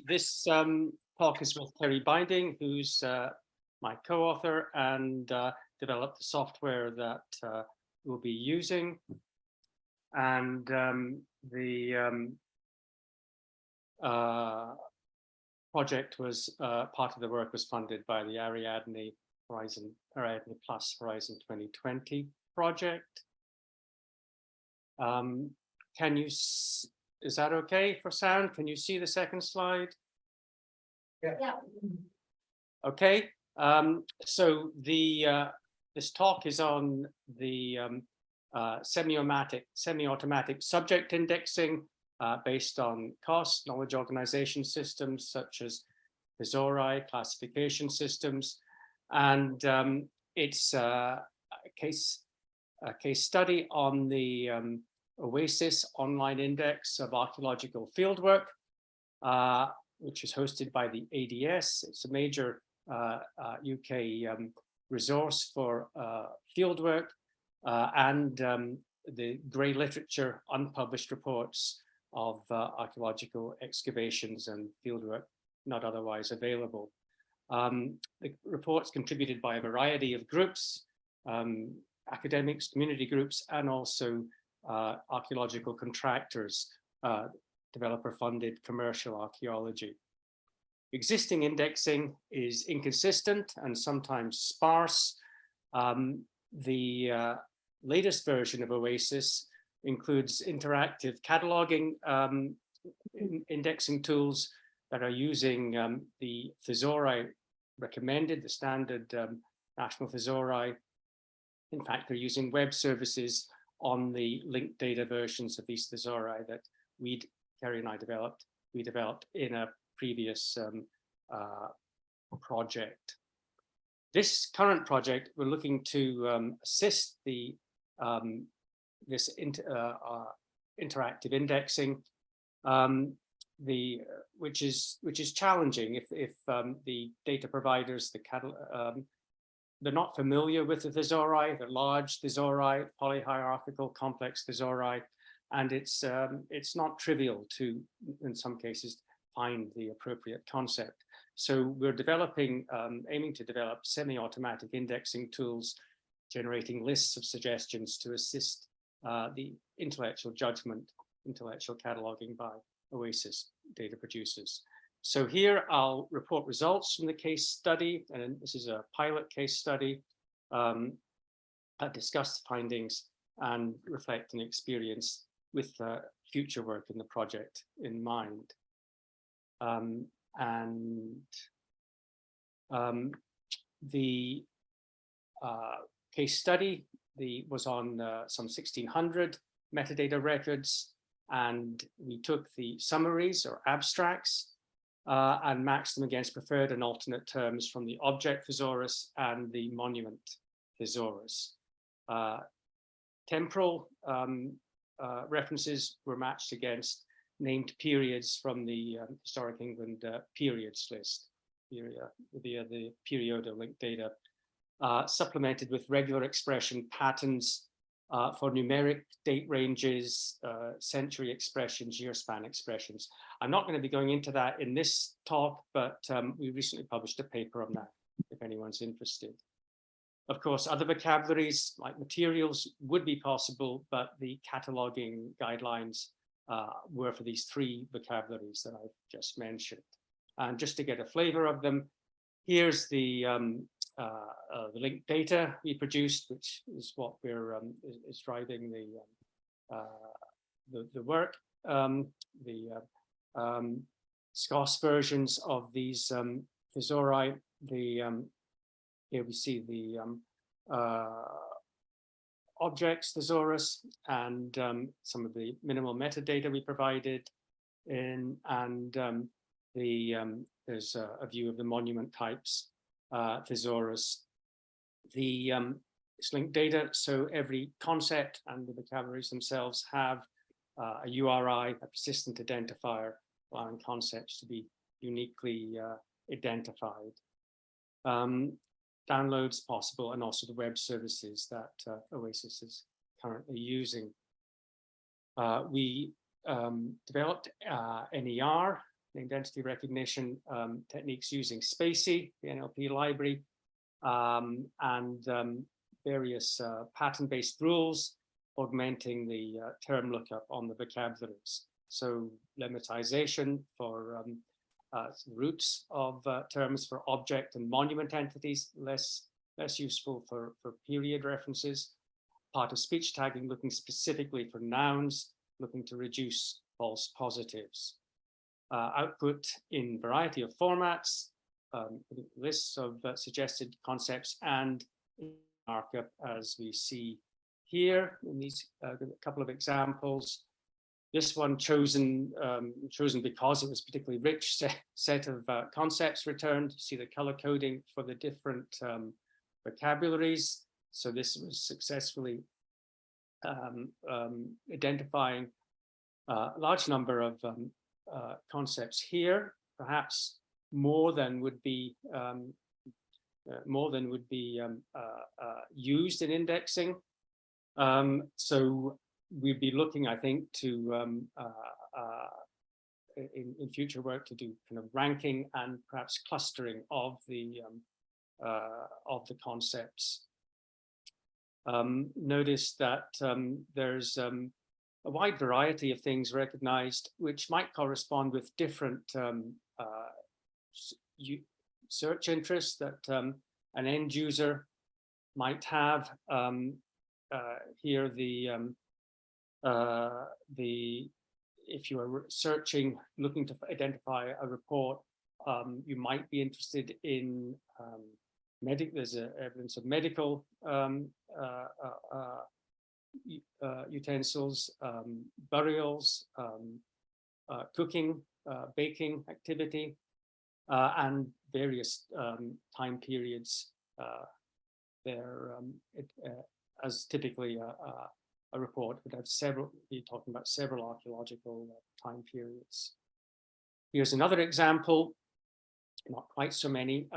This talk is with Ceri, who's my co-author and developed the software that we'll be using. And the project was part of the work was funded by the Ariadne Plus Horizon 2020 project. Can you? Is that okay for sound? Can you see the second slide? Yeah. Okay. So this talk is on the semi-automatic subject indexing based on KOS, knowledge organization systems such as thesauri, classification systems, and it's a case study on the OASIS online index of archaeological fieldwork, which is hosted by the ADS. It's a major UK resource for fieldwork and the grey literature, unpublished reports of archaeological excavations and fieldwork not otherwise available. The report's contributed by a variety of groups, academics, community groups, and also archaeological contractors, developer-funded commercial archaeology. Existing indexing is inconsistent and sometimes sparse. The latest version of OASIS includes interactive cataloging indexing tools that are using the thesauri recommended, the standard national thesauri. In fact, they're using web services on the linked data versions of these thesauri that Ceri and I developed. We developed in a previous project. This current project, we're looking to assist the this interactive indexing, which is challenging if the data providers, they're not familiar with the thesauri, the large thesauri, polyhierarchical complex thesauri, and it's not trivial to, in some cases, find the appropriate concept. So we're developing, aiming to develop semi-automatic indexing tools, generating lists of suggestions to assist the intellectual judgment, intellectual cataloging by OASIS data producers. So here I'll report results from the case study, and this is a pilot case study, discuss the findings and reflect an experience with future work in the project in mind. The case study was on some 1,600 metadata records, and we took the summaries or abstracts and matched them against preferred and alternate terms from the object thesaurus and the monument thesaurus. Temporal references were matched against named periods from the Historic England periods list via the Periodo linked data, supplemented with regular expression patterns for numeric date ranges, century expressions, year span expressions. I'm not going to be going into that in this talk, but we recently published a paper on that, if anyone's interested. Of course, other vocabularies like materials would be possible, but the cataloging guidelines were for these three vocabularies that I've just mentioned. And just to get a flavor of them, here's the linked data we produced, which is what we're is driving the work. The SCOS versions of these thesauri. Here we see the objects thesaurus and some of the minimal metadata we provided in, and there's a view of the monument types thesaurus. It's linked data, so every concept and the vocabularies themselves have a URI, a persistent identifier, allowing concepts to be uniquely identified. Downloads possible, and also the web services that OASIS is currently using. We developed NER, named entity recognition techniques using SPACY, the NLP library, and various pattern-based rules augmenting the term lookup on the vocabularies. So lemmatization for roots of terms for object and monument entities, less useful for period references. Part of speech tagging looking specifically for nouns, looking to reduce false positives. Output in variety of formats, lists of suggested concepts and markup, as we see here in these couple of examples. This one chosen because it was a particularly rich set of concepts returned. You see the color coding for the different vocabularies. So this was successfully identifying a large number of concepts here, perhaps more than would be used in indexing. So we'd be looking, I think, to in future work to do kind of ranking and perhaps clustering of the concepts. Notice that there's a wide variety of things recognized which might correspond with different search interests that an end user might have. Here if you are searching, looking to identify a report, you might be interested in there's evidence of medical utensils, burials, cooking, baking activity, and various time periods there, as typically a report would have be talking about several archaeological time periods. Here's another example, not quite so many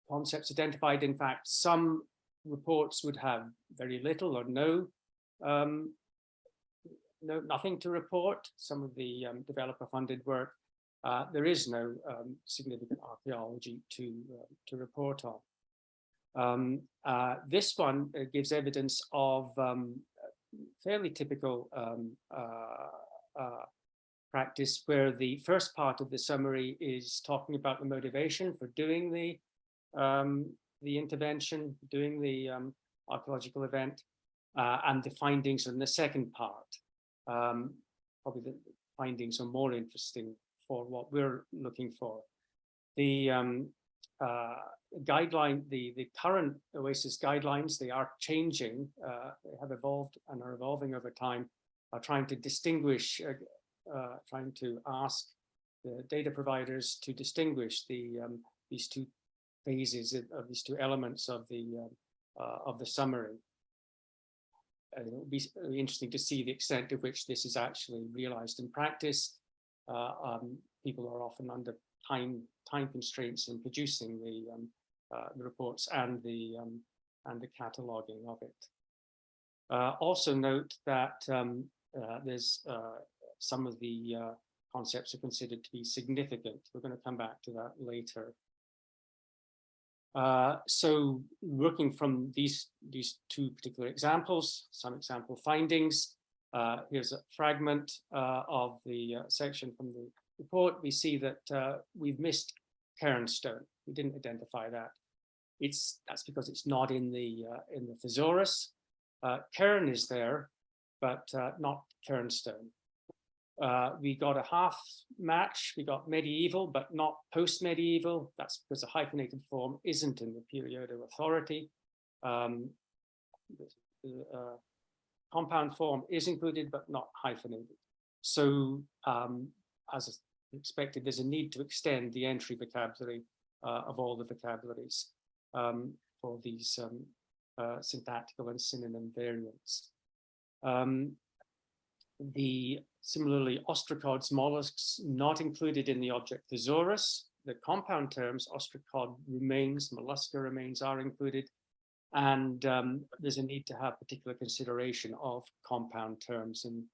concepts identified. In fact, some reports would have very little or nothing to report. Some of the developer-funded work, there is no significant archaeology to report on. This one gives evidence of fairly typical practice, where the first part of the summary is talking about the motivation for doing the intervention, doing the archaeological event, and the findings in the second part. Probably the findings are more interesting for what we're looking for. The guideline, the current OASIS guidelines, they are changing, they have evolved and are evolving over time, are trying to distinguish, trying to ask the data providers to distinguish these two phases of these two elements of the summary. It will be interesting to see the extent to which this is actually realized in practice. People are often under time constraints in producing the reports and the cataloging of it. Also note that there's some of the concepts are considered to be significant. We're going to come back to that later. So working from these two particular examples, some example findings, here's a fragment of the section from the report. We see that we've missed cairnstone. We didn't identify that. That's because it's not in the thesaurus. Cairn is there, but not cairnstone. We got a half match. We got medieval, but not post-medieval. That's because the hyphenated form isn't in the Periodo authority. The compound form is included, but not hyphenated. So, as expected, there's a need to extend the entry vocabulary of all the vocabularies for these syntactical and synonym variants. Similarly, ostracods, mollusks, not included in the object thesaurus. The compound terms, ostracod remains, mollusca remains, are included. And there's a need to have particular consideration of compound terms in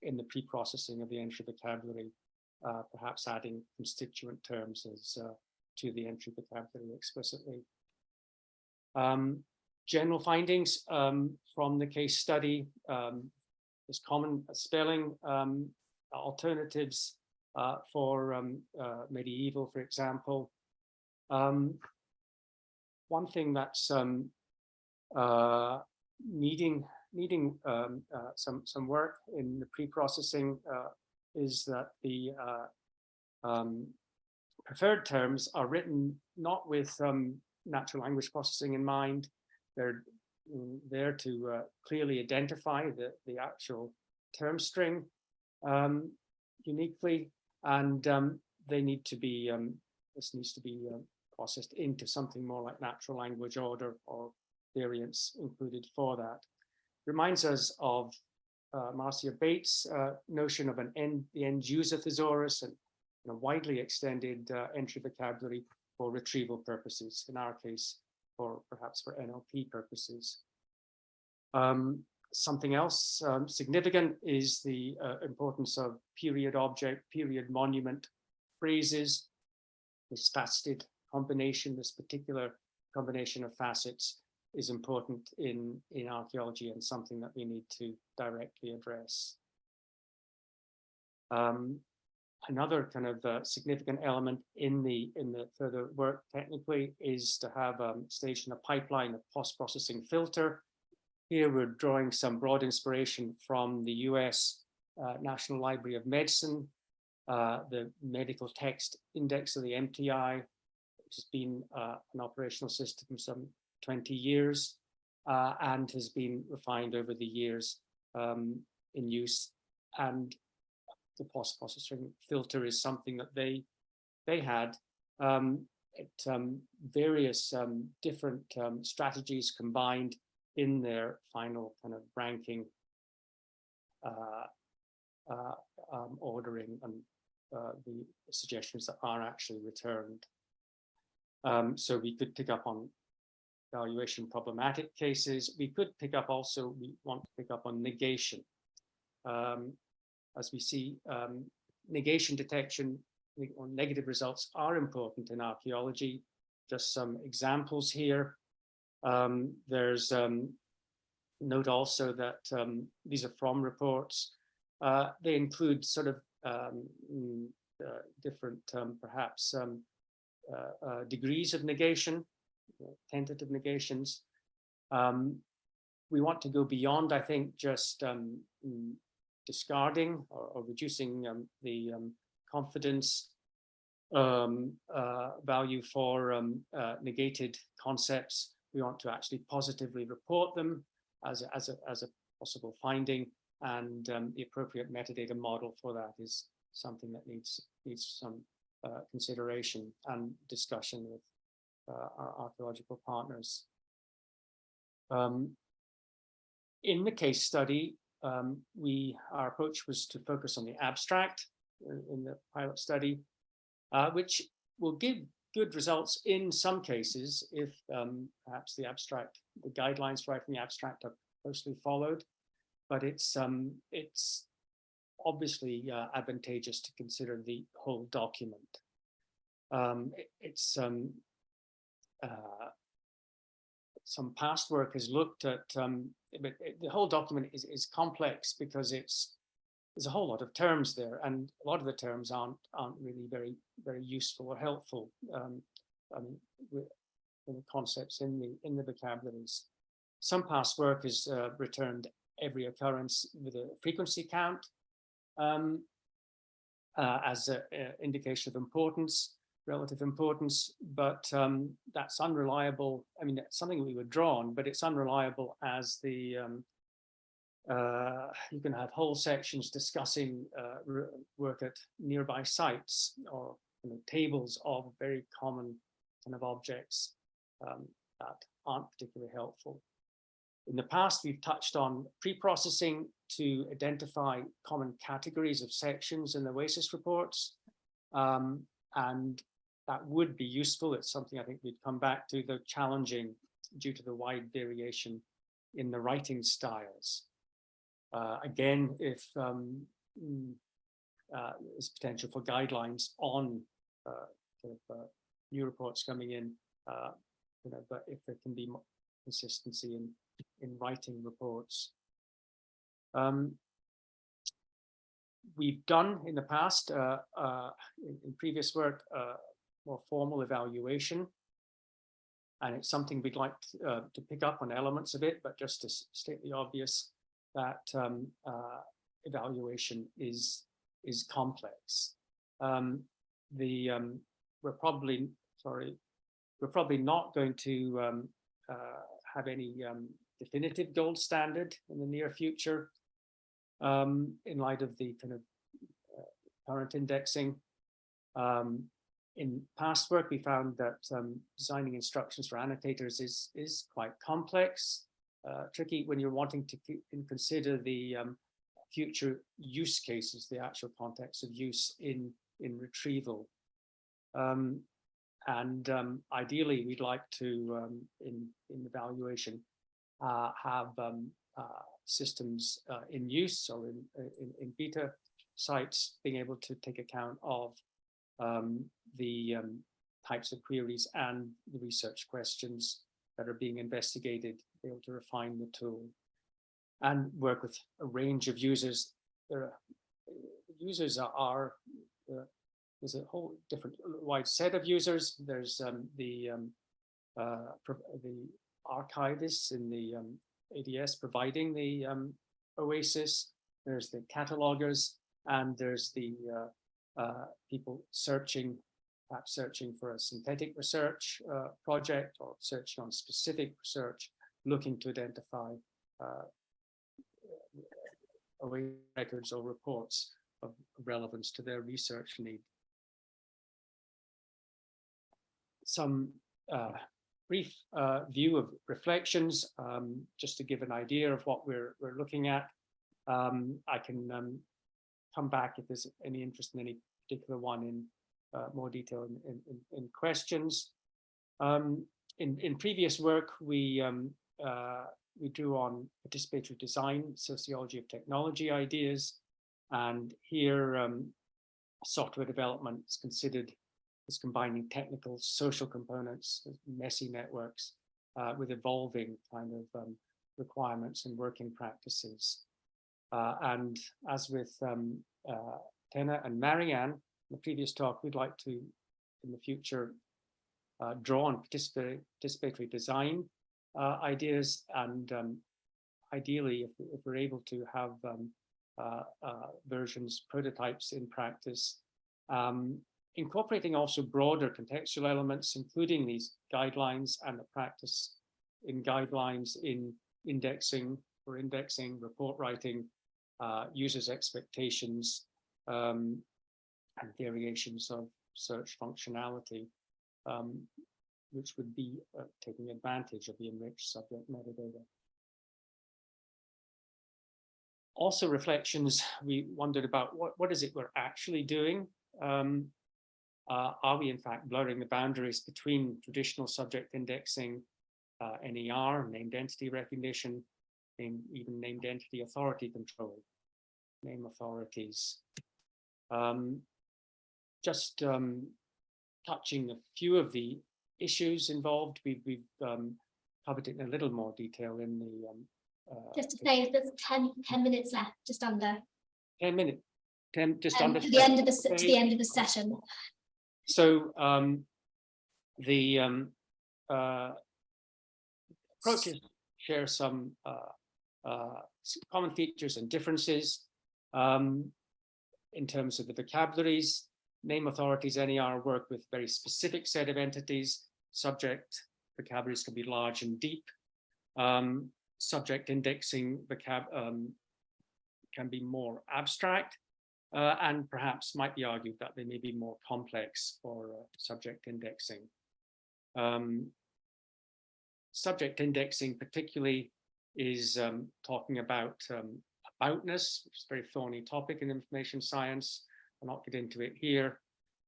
in the pre-processing of the entry vocabulary, perhaps adding constituent terms as to the entry vocabulary explicitly. General findings from the case study: there's common spelling alternatives for medieval, for example. One thing that's needing some work in the pre-processing is that the preferred terms are written not with natural language processing in mind. They're there to clearly identify the actual term string uniquely, and they need to be this needs to be processed into something more like natural language order or variants included for that. Reminds us of Marcia Bates' notion of the end user thesaurus and a widely extended entry vocabulary for retrieval purposes, in our case, perhaps for NLP purposes. Something else significant is the importance of period object, period monument phrases. This faceted combination, this particular combination of facets is important in archaeology and something that we need to directly address. Another kind of significant element in the further work technically is to have staged in a pipeline of post-processing filter. Here we're drawing some broad inspiration from the US National Library of Medicine, the Medical Text Index of the MTI, which has been an operational system for some 20 years and has been refined over the years in use. And the post-processing filter is something that they had. Various different strategies combined in their final kind of ranking, ordering, and the suggestions that are actually returned. So we could pick up on valuation problematic cases. We could pick up also, we want to pick up on negation. As we see, negation detection or negative results are important in archaeology. Just some examples here. There's note also that these are from reports. They include sort of different, perhaps, degrees of negation, tentative negations. We want to go beyond, I think, just discarding or reducing the confidence value for negated concepts. We want to actually positively report them as a possible finding, and the appropriate metadata model for that is something that needs some consideration and discussion with our archaeological partners. In the case study, our approach was to focus on the abstract in the pilot study, which will give good results in some cases if perhaps the guidelines for writing the abstract are closely followed. But it's obviously advantageous to consider the whole document. Some past work has looked at, but the whole document is complex because there's a whole lot of terms there, and a lot of the terms aren't really very useful or helpful. The concepts in the vocabularies. Some past work is returned every occurrence with a frequency count as an indication of importance, relative importance, but that's unreliable. I mean, it's something we would draw on, but it's unreliable as the you can have whole sections discussing work at nearby sites or tables of very common kind of objects that aren't particularly helpful. In the past, we've touched on pre-processing to identify common categories of sections in the OASIS reports, and that would be useful. It's something I think we'd come back to, though challenging due to the wide variation in the writing styles. Again, if there's potential for guidelines on new reports coming in, but if there can be more consistency in writing reports. We've done in the past, in previous work, more formal evaluation, and it's something we'd like to pick up on elements of it, but just to state the obvious, that evaluation is complex. We're probably not going to have any definitive gold standard in the near future, in light of the kind of current indexing. In past work, we found that designing instructions for annotators is quite complex, tricky when you're wanting to consider the future use cases, the actual context of use in retrieval. Ideally, we'd like to, in evaluation, have systems in use or in beta sites being able to take account of the types of queries and the research questions that are being investigated, be able to refine the tool and work with a range of users. Users are there's a whole different wide set of users. There's the archivists in the ADS providing the OASIS. There's the catalogers, and there's the people perhaps searching for a synthetic research project, or searching on specific research, looking to identify records or reports of relevance to their research need. Some brief view of reflections, just to give an idea of what we're looking at. I can come back if there's any interest in any particular one in more detail in questions. In previous work, we drew on participatory design, sociology of technology ideas, and here software development is considered as combining technical, social components, messy networks, with evolving kind of requirements and working practices. And as with Tena and Marianne, in the previous talk, we'd like to, in the future, draw on participatory design ideas, and ideally, if we're able to have versions, prototypes in practice, incorporating also broader contextual elements, including these guidelines and the practice in guidelines in indexing, report writing, users' expectations, and variations of search functionality, which would be taking advantage of the enriched subject metadata. Also reflections, we wondered about what is it we're actually doing? Are we in fact blurring the boundaries between traditional subject indexing, NER, named entity recognition, even named entity authority control, name authorities? Just touching a few of the issues involved. We've covered it in a little more detail in the just to say, there's 10 minutes left, just under. 10 minutes. 10, just under. To the end of the session. So the approaches share some common features and differences in terms of the vocabularies. Name authorities, NER, work with very specific set of entities. Subject vocabularies can be large and deep. Subject indexing can be more abstract, and perhaps might be argued that they may be more complex for subject indexing. Subject indexing particularly is talking about aboutness, which is a very thorny topic in information science. I'll not get into it here,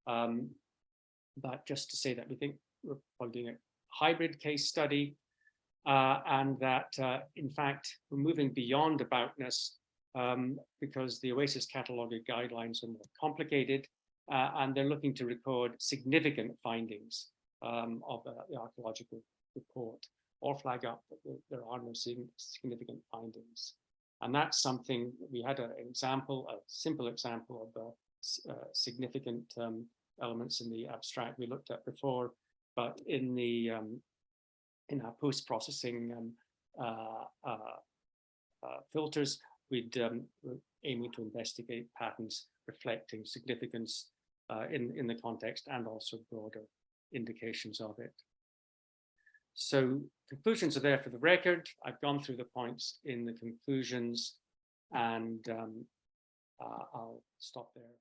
but just to say that we think we're probably doing a hybrid case study, and that in fact we're moving beyond aboutness because the OASIS cataloguing guidelines are more complicated, and they're looking to record significant findings of the archaeological report, or flag up that there are no significant findings. And that's something, we had an example, a simple example of significant elements in the abstract we looked at before, but in the in our post-processing filters, we're aiming to investigate patterns reflecting significance in the context and also broader indications of it. So conclusions are there for the record. I've gone through the points in the conclusions, and I'll stop there.